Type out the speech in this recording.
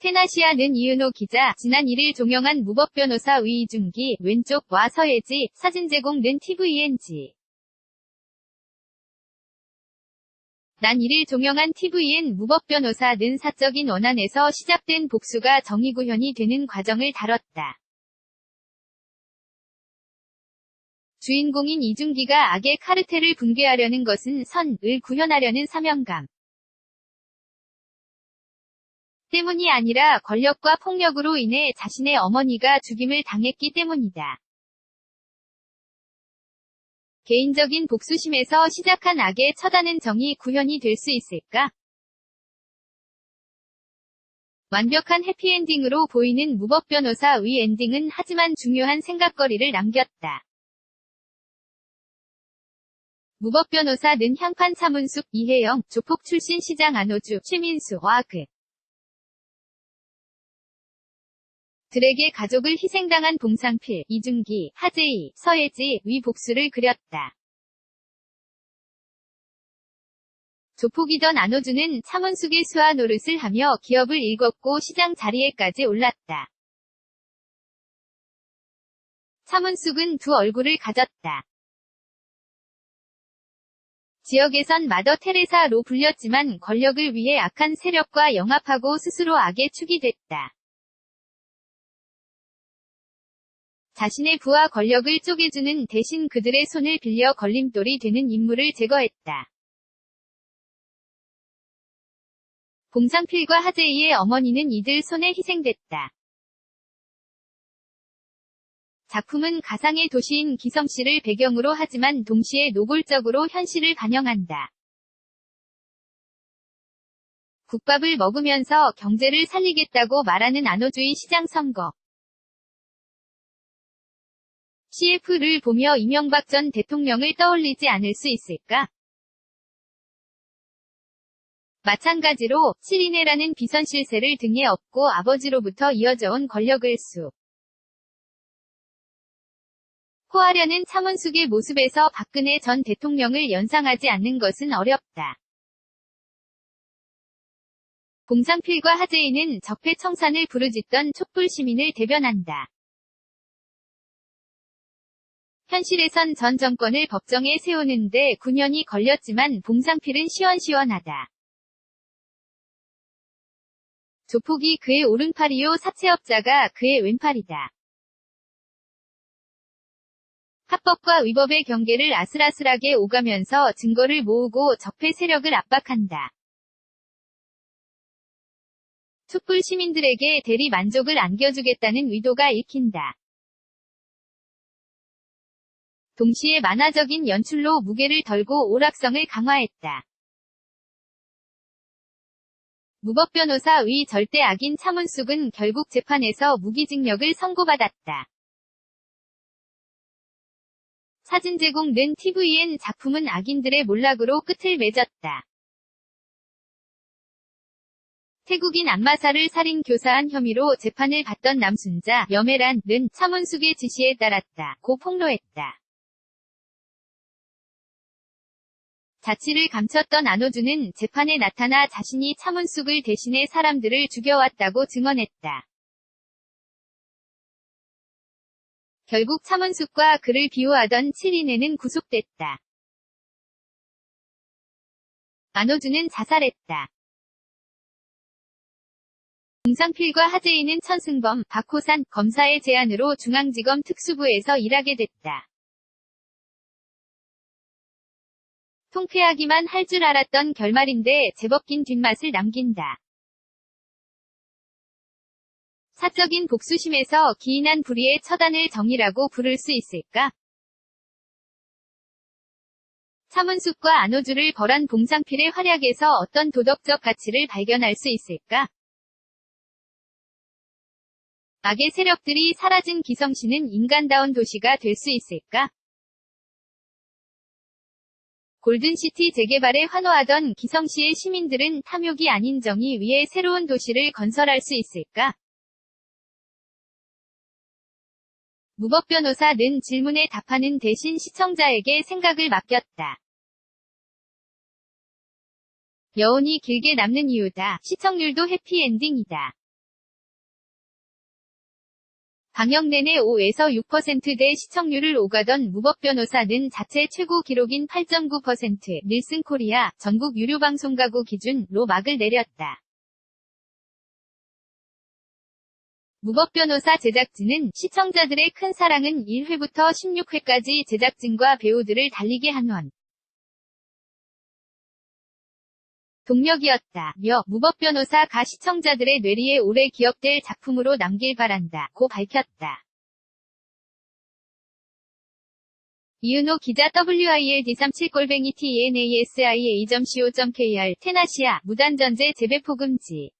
테나시아는 이은호 기자, 지난 1일 종영한 무법변호사 위 이중기, 왼쪽, 와 서예지, 사진 제공 는 tvng. 난 1일 종영한 tvn 무법변호사 는 사적인 원한에서 시작된 복수가 정의구현이 되는 과정을 다뤘다. 주인공인 이중기가 악의 카르텔을 붕괴하려는 것은 선을 구현하려는 사명감 때문이 아니라 권력과 폭력으로 인해 자신의 어머니가 죽임을 당했기 때문이다. 개인적인 복수심에서 시작한 악의 처단은 정의 구현이 될 수 있을까? 완벽한 해피엔딩으로 보이는 무법변호사 위 엔딩은 하지만 중요한 생각거리를 남겼다. 무법변호사는 향판 차문숙, 이혜영, 조폭 출신 시장 안호주, 최민수, 와그 들에게 가족을 희생당한 봉상필, 이중기, 하재희, 서예지, 위 복수를 그렸다. 조폭이던 안호주는 차문숙의 수하 노릇을 하며 기업을 일궜고 시장 자리에까지 올랐다. 차문숙은 두 얼굴을 가졌다. 지역에선 마더 테레사로 불렸지만 권력을 위해 악한 세력과 영합하고 스스로 악의 축이 됐다. 자신의 부와 권력을 쪼개주는 대신 그들의 손을 빌려 걸림돌이 되는 인물을 제거했다. 봉상필과 하재희의 어머니는 이들 손에 희생됐다. 작품은 가상의 도시인 기성시를 배경으로 하지만 동시에 노골적으로 현실을 반영한다. 국밥을 먹으면서 경제를 살리겠다고 말하는 안호주의 시장 선거. CF를 보며 이명박 전 대통령을 떠올리지 않을 수 있을까? 마찬가지로 7인회라는 비선 실세를 등에 업고 아버지로부터 이어져온 권력을 호하려는 차문숙의 모습에서 박근혜 전 대통령을 연상하지 않는 것은 어렵다. 봉상필과 하재희는 적폐청산을 부르짖던 촛불 시민을 대변한다. 현실에선 전 정권을 법정에 세우는데 9년이 걸렸지만 봉상필은 시원시원하다. 조폭이 그의 오른팔이요 사채업자가 그의 왼팔이다. 합법과 위법의 경계를 아슬아슬하게 오가면서 증거를 모으고 적폐 세력을 압박한다. 촛불 시민들에게 대리 만족을 안겨주겠다는 의도가 읽힌다. 동시에 만화적인 연출로 무게를 덜고 오락성을 강화했다. 무법변호사 위 절대 악인 차문숙은 결국 재판에서 무기징역을 선고받았다. 사진 제공 는 tvn 작품은 악인들의 몰락으로 끝을 맺었다. 태국인 안마사를 살인 교사한 혐의로 재판을 받던 남순자, 여메란은 차문숙의 지시에 따랐다. 고 폭로했다. 자취를 감췄던 안호주는 재판에 나타나 자신이 차문숙을 대신해 사람들을 죽여왔다고 증언했다. 결국 차문숙과 그를 비호하던 7인회는 구속됐다. 안호주는 자살했다. 봉상필과 하재희는 천승범, 박호산 검사의 제안으로 중앙지검 특수부에서 일하게 됐다. 통쾌하기만 할 줄 알았던 결말인데 제법 긴 뒷맛을 남긴다. 사적인 복수심에서 기인한 불의의 처단을 정의라고 부를 수 있을까? 차문숙과 안호주를 벌한 봉상필의 활약에서 어떤 도덕적 가치를 발견할 수 있을까? 악의 세력들이 사라진 기성시는 인간다운 도시가 될 수 있을까? 골든시티 재개발에 환호하던 기성시의 시민들은 탐욕이 아닌 정의 위에 새로운 도시를 건설할 수 있을까? 무법변호사는 질문에 답하는 대신 시청자에게 생각을 맡겼다. 여운이 길게 남는 이유다. 시청률도 해피엔딩이다. 방영 내내 5에서 6%대 시청률을 오가던 무법변호사는 자체 최고 기록인 8.9%, 닐슨 코리아, 전국 유료 방송 가구 기준로 막을 내렸다. 무법변호사 제작진은 시청자들의 큰 사랑은 1회부터 16회까지 제작진과 배우들을 달리게 한 동력이었다. 며 무법변호사가 시청자들의 뇌리에 오래 기억될 작품으로 남길 바란다.고 밝혔다. 이은호 기자 WILD37@tnasiaa.co.kr 테나시아 무단전제 재배포 금지